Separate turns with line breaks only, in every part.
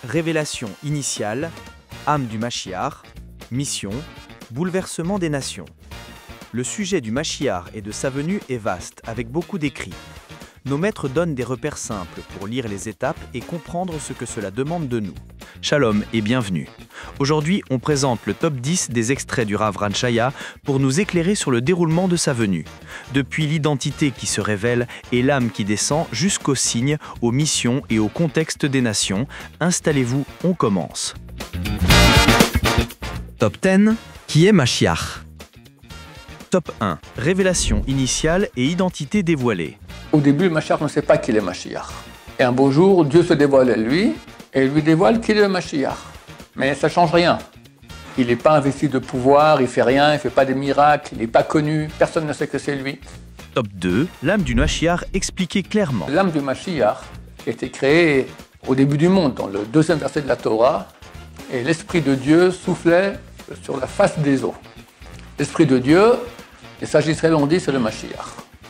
Révélation initiale, âme du Mashiach, mission, bouleversement des nations. Le sujet du Mashiach et de sa venue est vaste, avec beaucoup d'écrits. Nos maîtres donnent des repères simples pour lire les étapes et comprendre ce que cela demande de nous. Shalom et bienvenue. Aujourd'hui, on présente le top 10 des extraits du Rav Ran Shaya pour nous éclairer sur le déroulement de sa venue. Depuis l'identité qui se révèle et l'âme qui descend jusqu'aux signes, aux missions et au contexte des nations, installez-vous, on commence. Top 10, qui est Mashiach? Top 1, révélation initiale et identité dévoilée.
Au début, le Mashiach ne sait pas qu'il est Mashiach. Et un beau jour, Dieu se dévoile à lui et lui dévoile qu'il est le Mashiach. Mais ça ne change rien. Il n'est pas investi de pouvoir, il ne fait rien, il ne fait pas des miracles, il n'est pas connu, personne ne sait que c'est lui.
Top 2, l'âme du Mashiach expliquée clairement.
L'âme du Mashiach a été créée au début du monde, dans le deuxième verset de la Torah, et l'Esprit de Dieu soufflait sur la face des eaux. L'Esprit de Dieu, les sages Israël ont dit, c'est le Mashiach,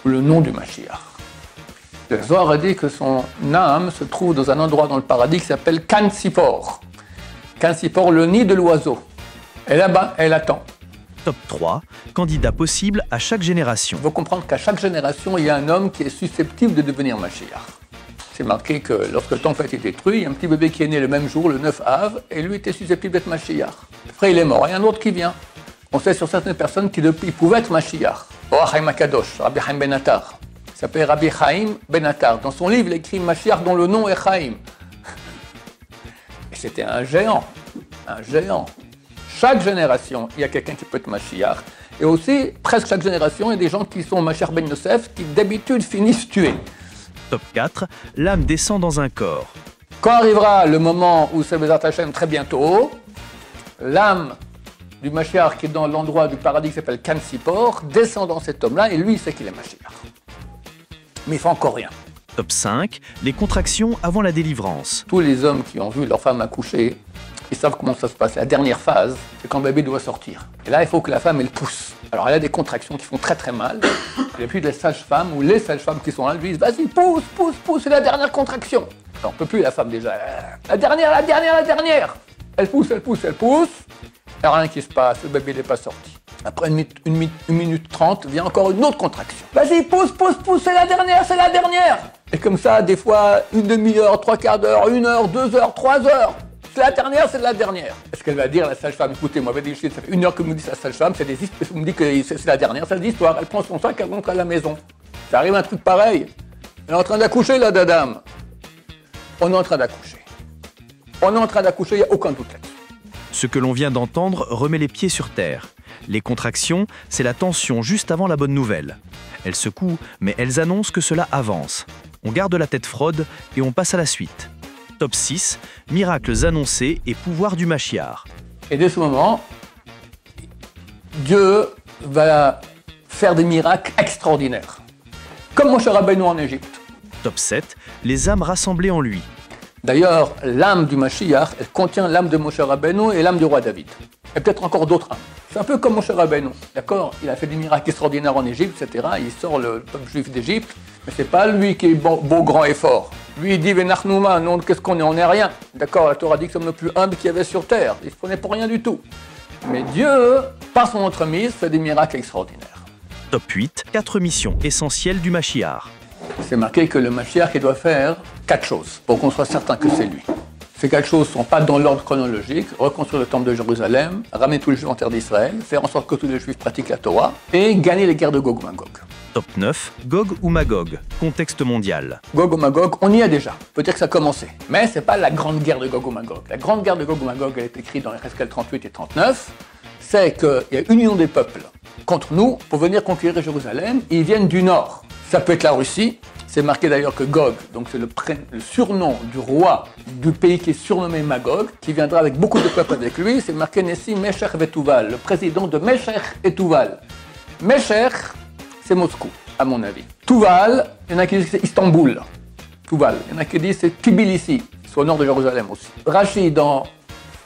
ou le nom du Mashiach. Le Zohar a dit que son âme se trouve dans un endroit dans le paradis qui s'appelle Kan Sipor. Kan Sipor, le nid de l'oiseau. Et là-bas, elle attend.
Top 3, candidat possible à chaque génération.
Il faut comprendre qu'à chaque génération, il y a un homme qui est susceptible de devenir Mashiach. C'est marqué que lorsque le temple a été détruit, il y a un petit bébé qui est né le même jour, le 9 Av, et lui était susceptible d'être Mashiach. Après, il est mort, il y a un autre qui vient. On sait sur certaines personnes qui depuis pouvaient être Mashiach. Haïm Akadosh, Rabbi Chaim Ben Attar. Il s'appelle Rabbi Chaim Ben Attar. Dans son livre, il écrit Mashiach dont le nom est Chaim. Et c'était un géant, un géant. Chaque génération, il y a quelqu'un qui peut être Mashiach. Et aussi, presque chaque génération, il y a des gens qui sont Mashiach Ben Yosef, qui d'habitude finissent tués.
Top 4, l'âme descend dans un corps.
Quand arrivera le moment où c'est Bezat Hashem très bientôt, l'âme du Mashiach qui est dans l'endroit du paradis qui s'appelle Kan Sipor descend dans cet homme-là et lui il sait qu'il est Mashiach. Mais il fait encore rien.
Top 5, les contractions avant la délivrance.
Tous les hommes qui ont vu leur femme accoucher, ils savent comment ça se passe. La dernière phase, c'est quand le bébé doit sortir. Et là, il faut que la femme, elle pousse. Alors, elle a des contractions qui font très très mal. Et puis, les sages-femmes ou les sages-femmes qui sont là lui disent « Vas-y, pousse, pousse, pousse, c'est la dernière contraction. » Alors, on ne peut plus, la femme déjà. La dernière. Elle pousse, elle pousse, elle pousse. Il n'y a rien qui se passe, le bébé n'est pas sorti. Après 1 minute 30, vient encore une autre contraction. Vas-y, pousse, pousse, pousse, c'est la dernière. Et comme ça, des fois, 1 demi-heure, 3/4 d'heure, 1 heure, 2 heures, 3 heures. C'est la dernière. Est-ce qu'elle va dire, la sage-femme, écoutez, moi, ça fait 1 heure que me dit la sage-femme, c'est des histoires, on me dit que c'est la dernière, c'est des histoires. Elle prend son sac, elle rentre à la maison. Ça arrive un truc pareil. Elle est en train d'accoucher, la dame. On est en train d'accoucher, il n'y a aucun doute là-dessus.
Ce que l'on vient d'entendre remet les pieds sur terre. Les contractions, c'est la tension juste avant la bonne nouvelle. Elles secouent, mais elles annoncent que cela avance. On garde la tête froide et on passe à la suite. Top 6, miracles annoncés et pouvoir du Mashiach.
Et dès ce moment, Dieu va faire des miracles extraordinaires. Comme Moshe Rabbeinu en Égypte.
Top 7, les âmes rassemblées en lui.
D'ailleurs, l'âme du Mashiach, elle contient l'âme de Moshe Rabbeinu et l'âme du roi David. Et peut-être encore d'autres âmes. C'est un peu comme Moshe Rabbeinu, d'accord? Il a fait des miracles extraordinaires en Égypte, etc. Il sort le peuple juif d'Égypte, mais c'est pas lui qui est beau, grand et fort. Lui, il dit, Venachnouma, non, qu'est-ce qu'on est? On n'est rien. D'accord, la Torah dit que nous sommes le plus humble qu'il y avait sur terre. Il se prenait pour rien du tout. Mais Dieu, par son entremise, fait des miracles extraordinaires.
Top 8, 4 missions essentielles du Mashiach.
C'est marqué que le Mashiach, il doit faire 4 choses pour qu'on soit certain que c'est lui. Ces 4 choses ne sont pas dans l'ordre chronologique. Reconstruire le temple de Jérusalem, ramener tous les Juifs en terre d'Israël, faire en sorte que tous les Juifs pratiquent la Torah et gagner les guerres de Gog ou Magog.
Top 9, Gog ou Magog, contexte mondial.
Gog ou Magog, on y est déjà. Peut dire que ça a commencé. Mais ce n'est pas la grande guerre de Gog ou Magog. La grande guerre de Gog ou Magog, elle est écrite dans les Esquelles 38 et 39. C'est qu'il y a une union des peuples contre nous pour venir conquérir Jérusalem. Ils viennent du nord. Ça peut être la Russie. C'est marqué d'ailleurs que Gog, donc c'est le surnom du roi du pays qui est surnommé Magog, qui viendra avec beaucoup de peuples avec lui. C'est marqué Nessi Meshech Vetouval, le président de Meshech et Touval. Meshech, c'est Moscou, à mon avis. Touval, il y en a qui disent que c'est Istanbul. Touval, il y en a qui disent que c'est Tbilissi, c'est au nord de Jérusalem aussi. Rachi, dans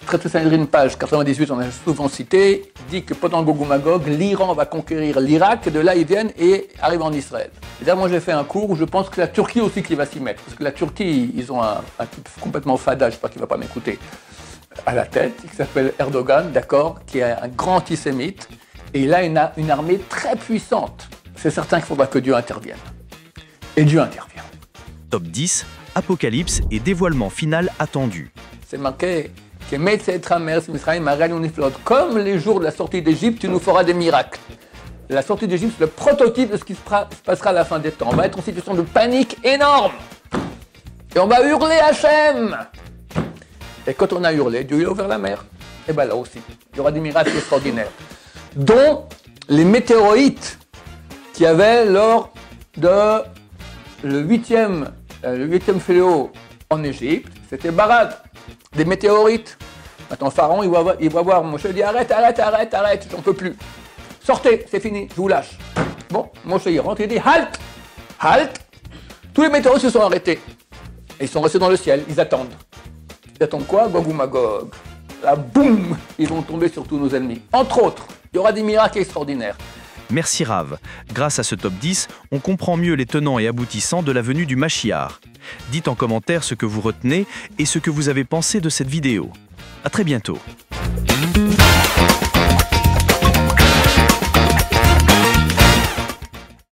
Traité Sanhedrin, page 98, on a souvent cité, dit que pendant Gog ou Magog, l'Iran va conquérir l'Irak, et de là ils viennent et arrivent en Israël. Et là, moi j'ai fait un cours où je pense que la Turquie aussi qui va s'y mettre, parce que la Turquie, ils ont un type complètement fada, j'espère qu'il ne va pas m'écouter, à la tête, qui s'appelle Erdogan, d'accord, qui est un grand antisémite, et il a une armée très puissante. C'est certain qu'il faudra que Dieu intervienne. Et Dieu intervient.
Top 10, Apocalypse et dévoilement final attendu.
C'est marqué comme les jours de la sortie d'Égypte, tu nous feras des miracles. La sortie d'Égypte, c'est le prototype de ce qui se passera à la fin des temps. On va être en situation de panique énorme. Et on va hurler Hachem. Et quand on a hurlé, Dieu a ouvert la mer. Et bien là aussi, il y aura des miracles extraordinaires. Dont les météorites qu'il y avait lors de le huitième fléau en Égypte. C'était Barad, des météorites. Maintenant, Pharaon, il va voir Moshe, il dit arrête, j'en peux plus. Sortez, c'est fini, je vous lâche. Bon, Moshe, il rentre, il dit halte. Tous les météorites se sont arrêtés. Et ils sont restés dans le ciel, ils attendent. Ils attendent quoi? Gog ou Magog. Là, boum, ils vont tomber sur tous nos ennemis. Entre autres, il y aura des miracles extraordinaires.
Merci Rav. Grâce à ce top 10, on comprend mieux les tenants et aboutissants de la venue du Mashiach. Dites en commentaire ce que vous retenez et ce que vous avez pensé de cette vidéo. À très bientôt.